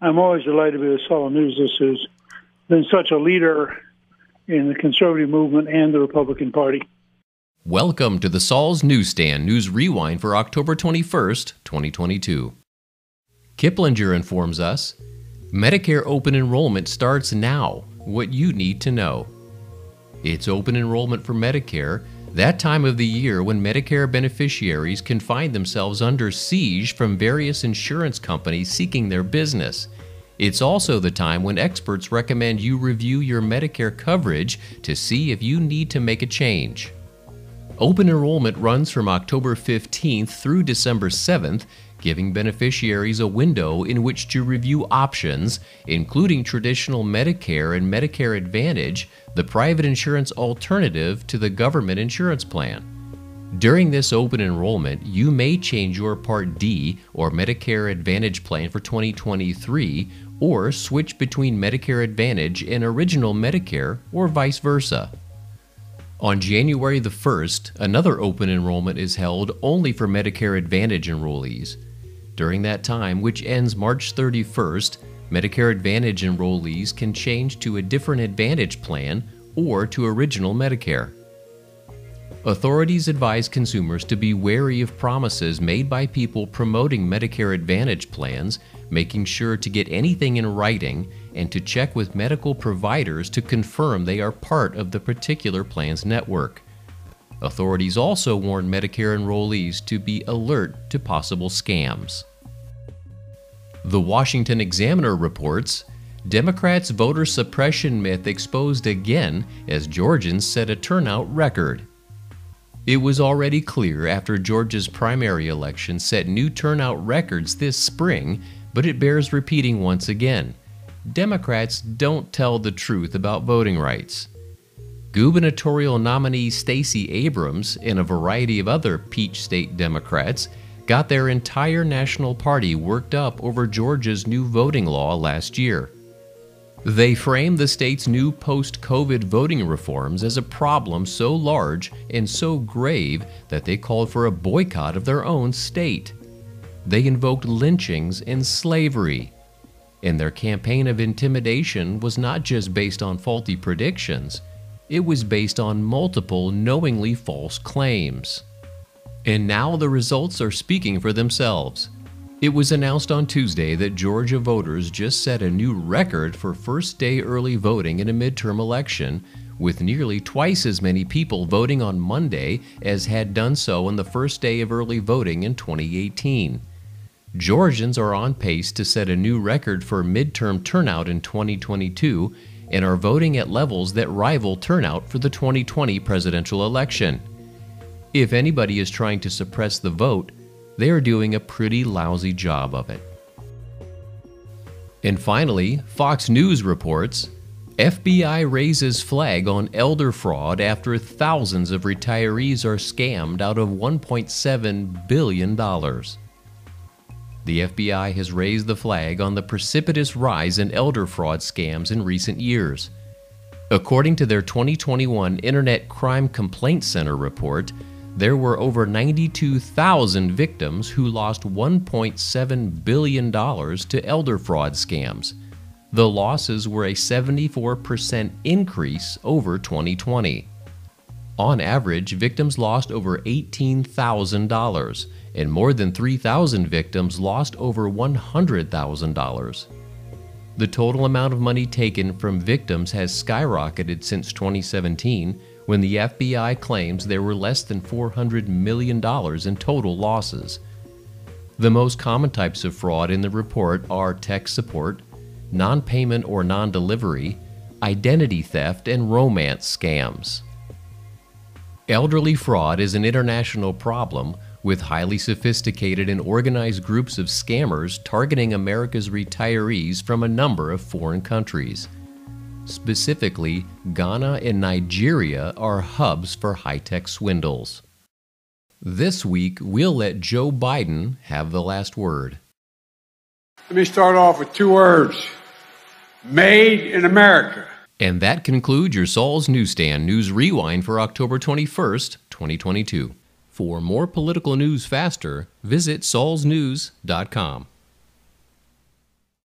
I'm always delighted to be with Saul News. This has been such a leader in the conservative movement and the Republican Party. Welcome to the Saul's Newsstand News Rewind for October 21st, 2022. Kiplinger informs us, Medicare open enrollment starts now. What you need to know. It's open enrollment for Medicare, that time of the year when Medicare beneficiaries can find themselves under siege from various insurance companies seeking their business. It's also the time when experts recommend you review your Medicare coverage to see if you need to make a change. Open enrollment runs from October 15th through December 7th, giving beneficiaries a window in which to review options, including traditional Medicare and Medicare Advantage, the private insurance alternative to the government insurance plan. During this open enrollment, you may change your Part D or Medicare Advantage plan for 2023 or switch between Medicare Advantage and Original Medicare or vice versa. On January the 1st, another open enrollment is held only for Medicare Advantage enrollees. During that time, which ends March 31st, Medicare Advantage enrollees can change to a different Advantage plan or to Original Medicare. Authorities advise consumers to be wary of promises made by people promoting Medicare Advantage plans, making sure to get anything in writing, and to check with medical providers to confirm they are part of the particular plan's network. Authorities also warn Medicare enrollees to be alert to possible scams. The Washington Examiner reports, Democrats' voter suppression myth exposed again as Georgians set a turnout record. It was already clear after Georgia's primary election set new turnout records this spring, but it bears repeating once again. Democrats don't tell the truth about voting rights. Gubernatorial nominee Stacey Abrams and a variety of other Peach State Democrats got their entire national party worked up over Georgia's new voting law last year. They framed the state's new post-COVID voting reforms as a problem so large and so grave that they called for a boycott of their own state. They invoked lynchings and slavery. And their campaign of intimidation was not just based on faulty predictions, it was based on multiple knowingly false claims. And now the results are speaking for themselves. It was announced on Tuesday that Georgia voters just set a new record for first-day early voting in a midterm election, with nearly twice as many people voting on Monday as had done so on the first day of early voting in 2018. Georgians are on pace to set a new record for midterm turnout in 2022 and are voting at levels that rival turnout for the 2020 presidential election. If anybody is trying to suppress the vote, they are doing a pretty lousy job of it. And finally, Fox News reports, FBI raises flag on elder fraud after thousands of retirees are scammed out of $1.7 billion. The FBI has raised the flag on the precipitous rise in elder fraud scams in recent years. According to their 2021 Internet Crime Complaint Center report, there were over 92,000 victims who lost $1.7 billion to elder fraud scams. The losses were a 74% increase over 2020. On average, victims lost over $18,000, and more than 3,000 victims lost over $100,000. The total amount of money taken from victims has skyrocketed since 2017, when the FBI claims there were less than $400 million in total losses. The most common types of fraud in the report are tech support, non-payment or non-delivery, identity theft, and romance scams. Elderly fraud is an international problem, with highly sophisticated and organized groups of scammers targeting America's retirees from a number of foreign countries. Specifically, Ghana and Nigeria are hubs for high-tech swindles. This week, we'll let Joe Biden have the last word. Let me start off with two words: made in America. And that concludes your Saul's Newsstand News Rewind for October 21st, 2022. For more political news faster, visit saulsnews.com.